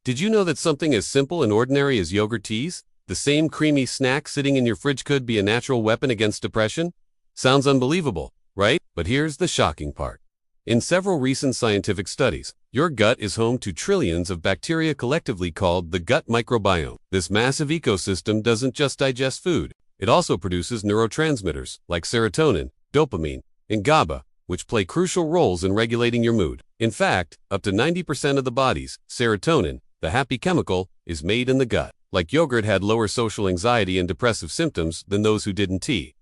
Did you know that something as simple and ordinary as yogurt teas, the same creamy snack sitting in your fridge, could be a natural weapon against depression? Sounds unbelievable, right? But here's the shocking part. In several recent scientific studies, your gut is home to trillions of bacteria collectively called the gut microbiome. This massive ecosystem doesn't just digest food. It also produces neurotransmitters like serotonin, dopamine, and GABA, which play crucial roles in regulating your mood. In fact, up to 90% of the body's serotonin, the happy chemical, is made in the gut. Like yogurt had lower social anxiety and depressive symptoms than those who didn't tea.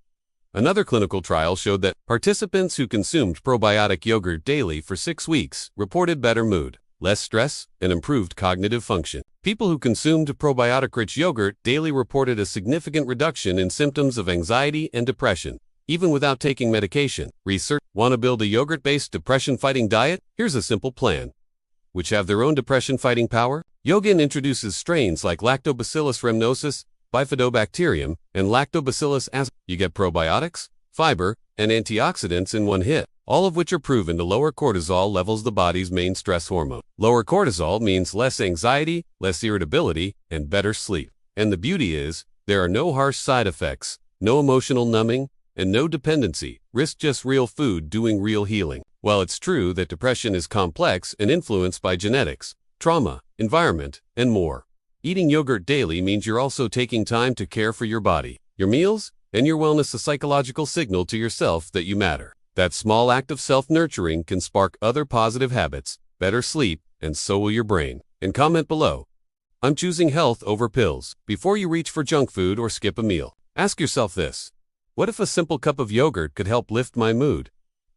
Another clinical trial showed that participants who consumed probiotic yogurt daily for 6 weeks reported better mood, less stress, and improved cognitive function. People who consumed probiotic-rich yogurt daily reported a significant reduction in symptoms of anxiety and depression, even without taking medication. Research: want to build a yogurt-based depression-fighting diet? Here's a simple plan, which have their own depression-fighting power. Yogurt introduces strains like Lactobacillus rhamnosus, Bifidobacterium, and Lactobacillus as you get probiotics, fiber, and antioxidants in one hit, all of which are proven to lower cortisol levels, the body's main stress hormone. Lower cortisol means less anxiety, less irritability, and better sleep. And the beauty is, there are no harsh side effects, no emotional numbing, and no dependency risk, just real food doing real healing. While it's true that depression is complex and influenced by genetics, trauma, environment, and more, eating yogurt daily means you're also taking time to care for your body, your meals, and your wellness, a psychological signal to yourself that you matter. That small act of self-nurturing can spark other positive habits, better sleep, and so will your brain. And comment below, I'm choosing health over pills, before you reach for junk food or skip a meal. Ask yourself this: what if a simple cup of yogurt could help lift my mood?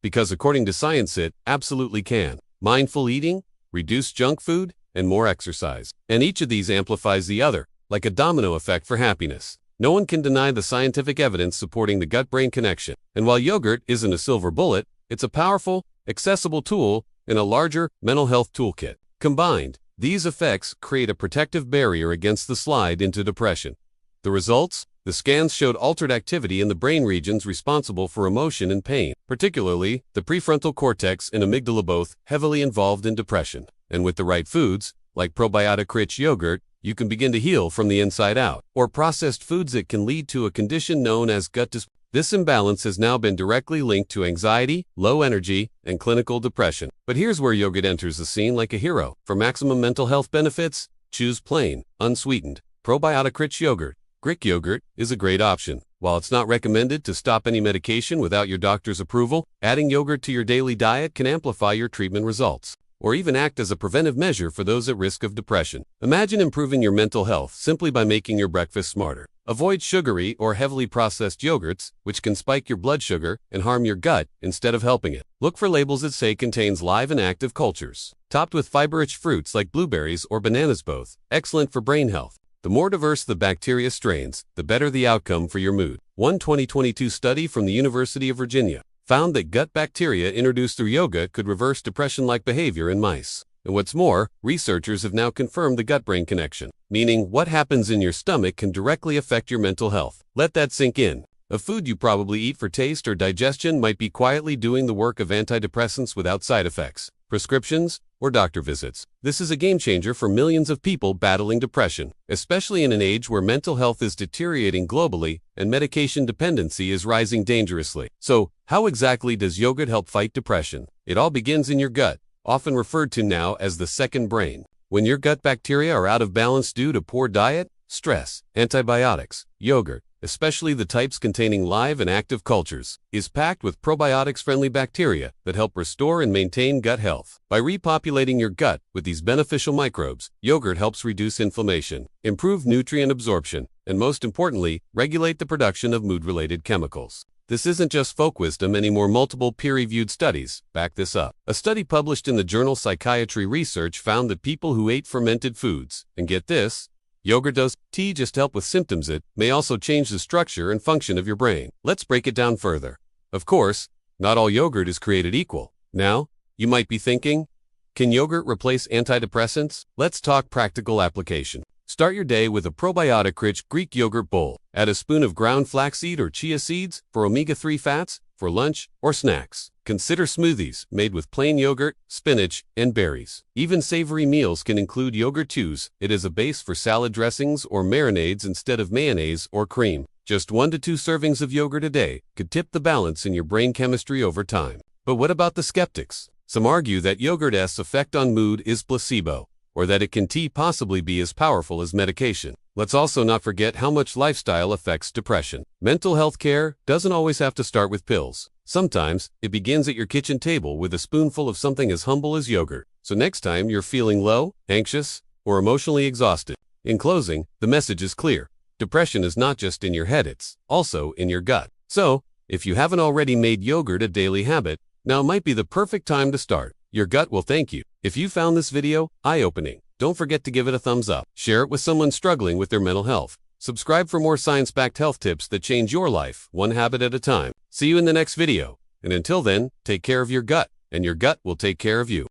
Because according to science, it absolutely can. Mindful eating, reduced junk food, and more exercise. And each of these amplifies the other, like a domino effect for happiness. No one can deny the scientific evidence supporting the gut-brain connection. And while yogurt isn't a silver bullet, it's a powerful, accessible tool in a larger mental health toolkit. Combined, these effects create a protective barrier against the slide into depression. The results? The scans showed altered activity in the brain regions responsible for emotion and pain, particularly the prefrontal cortex and amygdala, both heavily involved in depression. And with the right foods, like probiotic-rich yogurt, you can begin to heal from the inside out. Or processed foods, it can lead to a condition known as gut dysfunction. This imbalance has now been directly linked to anxiety, low energy, and clinical depression. But here's where yogurt enters the scene like a hero. For maximum mental health benefits, choose plain, unsweetened, probiotic-rich yogurt. Greek yogurt is a great option. While it's not recommended to stop any medication without your doctor's approval, adding yogurt to your daily diet can amplify your treatment results, or even act as a preventive measure for those at risk of depression. Imagine improving your mental health simply by making your breakfast smarter. Avoid sugary or heavily processed yogurts, which can spike your blood sugar and harm your gut instead of helping it. Look for labels that say contains live and active cultures, topped with fiber-rich fruits like blueberries or bananas, both excellent for brain health. The more diverse the bacteria strains, the better the outcome for your mood. One 2022 study from the University of Virginia found that gut bacteria introduced through yoga could reverse depression-like behavior in mice. And what's more, researchers have now confirmed the gut-brain connection, meaning what happens in your stomach can directly affect your mental health. Let that sink in. A food you probably eat for taste or digestion might be quietly doing the work of antidepressants without side effects, prescriptions, or doctor visits. This is a game changer for millions of people battling depression, especially in an age where mental health is deteriorating globally and medication dependency is rising dangerously. So, how exactly does yogurt help fight depression? It all begins in your gut, often referred to now as the second brain. When your gut bacteria are out of balance due to poor diet, stress, antibiotics, yogurt, especially the types containing live and active cultures, is packed with probiotics-friendly bacteria that help restore and maintain gut health. By repopulating your gut with these beneficial microbes, yogurt helps reduce inflammation, improve nutrient absorption, and most importantly, regulate the production of mood-related chemicals. This isn't just folk wisdom anymore. Multiple peer-reviewed studies back this up. A study published in the journal Psychiatry Research found that people who ate fermented foods, and get this, yogurt does tea just help with symptoms, it may also change the structure and function of your brain. Let's break it down further. Of course, not all yogurt is created equal. Now, you might be thinking, can yogurt replace antidepressants? Let's talk practical application. Start your day with a probiotic-rich Greek yogurt bowl. Add a spoon of ground flaxseed or chia seeds for omega-3 fats, for lunch, or snacks. Consider smoothies made with plain yogurt, spinach, and berries. Even savory meals can include yogurt too. It is a base for salad dressings or marinades instead of mayonnaise or cream. Just 1 to 2 servings of yogurt a day could tip the balance in your brain chemistry over time. But what about the skeptics? Some argue that yogurt's effect on mood is placebo, or that it can possibly be as powerful as medication. Let's also not forget how much lifestyle affects depression. Mental health care doesn't always have to start with pills. Sometimes it begins at your kitchen table with a spoonful of something as humble as yogurt. So next time you're feeling low, anxious, or emotionally exhausted. In closing, the message is clear. Depression is not just in your head, it's also in your gut. So, if you haven't already made yogurt a daily habit, now might be the perfect time to start. Your gut will thank you. If you found this video eye-opening, don't forget to give it a thumbs up. Share it with someone struggling with their mental health. Subscribe for more science-backed health tips that change your life, one habit at a time. See you in the next video. And until then, take care of your gut, and your gut will take care of you.